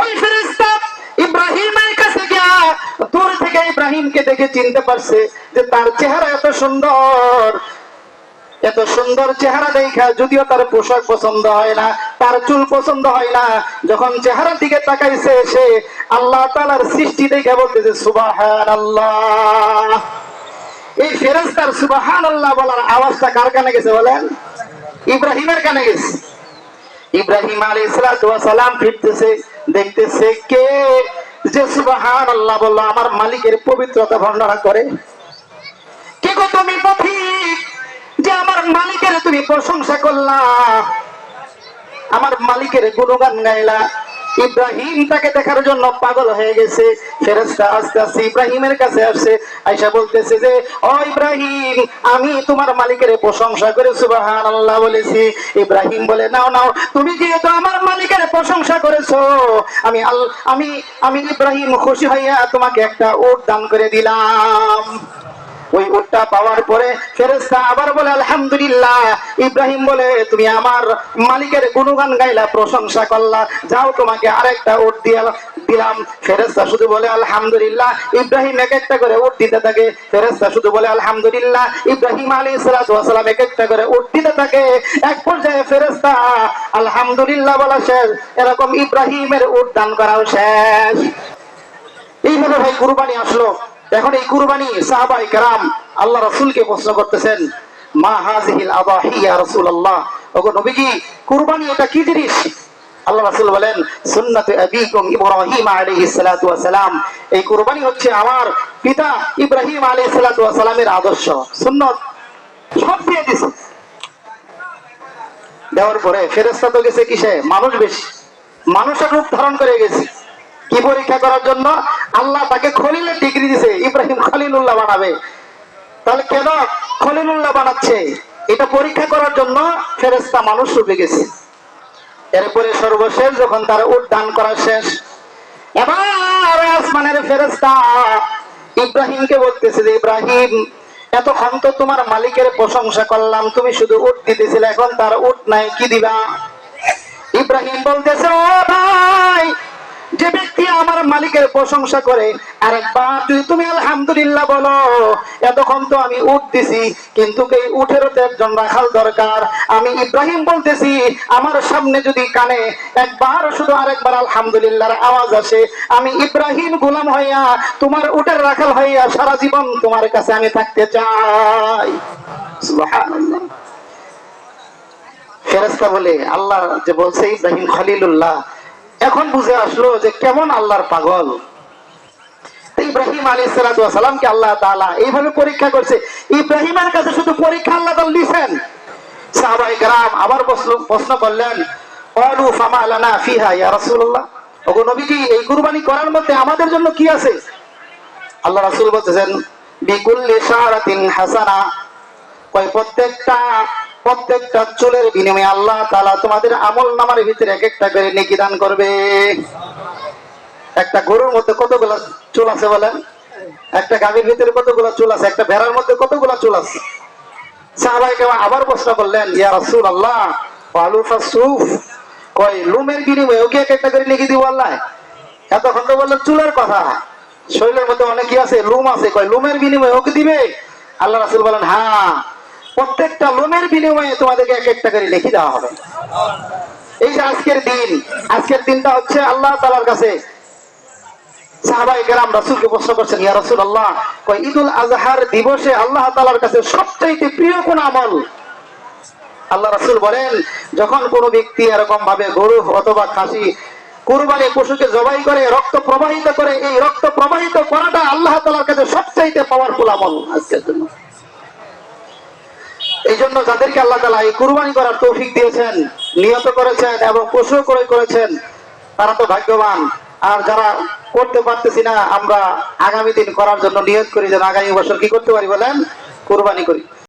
ওই ফেরেশতা ইব্রাহিমের কাছে গিয়া দূর থেকে ইব্রাহিমকে দেখে চিনতে পারছে যে তার চেহারা এত সুন্দর, এত সুন্দর চেহারা দেখা যদিও তার পোশাক পছন্দ হয় না, তার চুল পছন্দ হয় না, যখন চেহারার দিকে তাকাইছে সে আল্লাহ তাআলার সৃষ্টি দেখে বলতেছে সুবহানাল্লাহ। এই ফেরেশতার সুবহানাল্লাহ বলার আওয়াজটা কার কানে গেছে বলেন? ইব্রাহিমের কানে গেছে। ইব্রাহিম আলাইহিস সালাতু ওয়াস সালাম ফিরতেছে, দেখতেছে কে যে সুবহানাল্লাহ বলল, আমার মালিকের পবিত্রতা বর্ণনা করে। কে গো তুমি পথিক যে আমার মালিকের তুমি প্রশংসা করলা, আমার মালিকের গুণগান গাইলা। ইব্রাহিম তাকে দেখার জন্য পাগল হয়ে গেছে। ফেরেশতা আস্তে আস্তে ইব্রাহিমের কাছে আসছে, আয়েশা বলতেছে যে ও ইব্রাহিম, আমি তোমার মালিকের প্রশংসা করে সুবহানাল্লাহ বলেছি। ইব্রাহিম বলে নাও নাও, তুমি যেহেতু আমার মালিকের প্রশংসা করেছো, আমি ইব্রাহিম খুশি হইয়া তোমাকে একটা উট দান করে দিলাম। ওই উটটা পাওয়ার পরে ফেরেশতা আবার বলে আলহামদুলিল্লাহ। ইব্রাহিম বলে তুমি আমার মালিকের গুণগান গাইলা, প্রশংসা করলা, যাও তোমাকে আরেকটা উট দিলাম। ফেরেশতা শুধু বলে আলহামদুলিল্লাহ। ইব্রাহিম এক একটা করে উট দিতে থাকে, ফেরেশতা শুধু বলে আলহামদুলিল্লাহ। ইব্রাহিম আলাইহিস সালাতু ওয়াস সালাম এক একটা করে উট দিতে থাকে। এক পর্যায়ে ফেরেশতা আলহামদুলিল্লাহ বলা শেষ, এরকম ইব্রাহিমের উট দান করাও শেষ। এইভাবে ভাই কুরবানি আসলো। এখন এই কুরবানি সাহাবায়ে কেরাম আল্লাহ রাসূলকে প্রশ্ন করতেছেন, মা হাযিহিল আদাহি ইয়া রাসূলুল্লাহ, ওগো নবীজি কুরবানি এটা কি জিনিস? আল্লাহ রাসূল বলেন, সুন্নাতু আবিকুম ইব্রাহিম আলাইহিস সালাতু ওয়াস সালাম, এই কুরবানি হচ্ছে আমার পিতা ইব্রাহিম আলাইহিস সালাতু ওয়াস সালামের আদর্শ সুন্নাত। সব দিয়ে দিছে। দেওয়ার পরে ফেরেশতা তো গেছে কিসে? মানুষ বেশি, মানুষের রূপ ধারণ করে গেছে। কি পরীক্ষা করার জন্য? আল্লাহ তাকে খলিলের ডিগ্রি দিছে, ইব্রাহিম খলিলুল্লাহ বানাবে। তাহলে কেন খলিলুল্লাহ বানাচ্ছে? এটা পরীক্ষা করার জন্য ফেরেশতা মানুষ রূপে গেছে। এরপরে সর্বশেষ যখন তার উট দান করা শেষ, এবার আসমানের ফেরেশতা ইব্রাহিমকে বলতেছে যে ইব্রাহিম, এতক্ষণ তো তোমার মালিকের প্রশংসা করলাম, তুমি শুধু উট দিতেছিলে, এখন তার উট নাই, কি দিবা? ইব্রাহিম বলতেছে ও ভাই, যে ব্যক্তি আমার মালিকের প্রশংসা করে আরেকবার যদি তুমি আলহামদুলিল্লাহ বলো, এতক্ষণ তো আমি উট দিছি, কিন্তু এই উটেরও তো একজন রাখাল দরকার। আমি ইব্রাহিম বলতেছি, আমার সামনে যদি কানে একবার শুধু আরেকবার আলহামদুলিল্লাহর আওয়াজ আসে, আমি ইব্রাহিম গোলাম হইয়া তোমার উটের রাখাল হইয়া সারা জীবন তোমার কাছে আমি থাকতে চাই। সুবহানাল্লাহ। ফেরেশতা বলে আল্লাহ যে বলছে ইব্রাহিম খলিলুল্লাহ, এখন বুঝে আসলো যে কেমন আল্লাহর পাগল। ইব্রাহিম আলাইহিস সালাতু ওয়াস সালামকে আল্লাহ তাআলা এইভাবে পরীক্ষা করছে। ইব্রাহিমের কাছে শুধু পরীক্ষা আল্লাহ তাআলা দিয়েছেন। সাহাবায়ে কেরাম আবার প্রশ্ন করলেন, ক্বালু ফামা লানা ফিহা ইয়া রাসূলুল্লাহ, ওগো নবীজি এই কুরবানি করার মধ্যে আমাদের জন্য কি আছে? আল্লাহ রাসূল বলতেছেন, বিকুল্লি শারাতিন হাসানা, কই প্রত্যেকটা চুলের বিনিময়ে আল্লাহ তাআলা তোমাদের আমলনামার ভিতরে এক একটা করে নেকি দান করবে। একটা গরুর মধ্যে কতগুলো চুল আছে বলেন? একটা গাভীর ভিতরে কতগুলো চুল আছে? একটা ভেড়ার মধ্যে কতগুলো চুল আছে? সাহাবায়ে কেরাম আবার প্রশ্ন করলেন, ইয়া রাসূলুল্লাহ ক্বালু ফাসুফ, কই লুমের বিনিময়ে ওকে এক একটা করে নেকি দিব আল্লাহ? এতক্ষণ তো বললেন চুলের কথা, শরীরের মধ্যে অনেক কি আছে? লুম আছে, কই লুমের বিনিময়ে ওকে দিবে? আল্লাহ রাসূল বলেন, হ্যাঁ, প্রত্যেকটা লোমের বিনিময়ে তোমাদেরকে এক একটা করে লিখে দেওয়া হবে। এই যে আজকের দিনটা হচ্ছে আল্লাহ তাআলার কাছে। সাহাবায়ে কেরাম রাসূলকে প্রশ্ন করছেন, ইয়া রাসূলুল্লাহ, কই ঈদুল আজহার দিবসে আল্লাহ তাআলার কাছে সবচেয়ে প্রিয় কোন আমল? আল্লাহ রাসূল বলেন, যখন কোনো ব্যক্তি এরকম ভাবে গরু অথবা খাসি কুরবানি পশুকে জবাই করে রক্ত প্রবাহিত করে, এই রক্ত প্রবাহিত করাটা আল্লাহ তাআলার কাছে সবচেয়ে পাওয়ারফুল আমল আজকের জন্য। এই জন্য যাদেরকে আল্লাহ তাআলা এই কুরবানি করার তৌফিক দিয়েছেন, নিয়ত করেছেন এবং পশু ক্রয় করেছেন, তারা তো ভাগ্যবান। আর যারা করতে পারতেছি না, আমরা আগামী দিন করার জন্য নিয়ত করি যেন আগামী বছর কি করতে পারি বলেন? কুরবানি করি।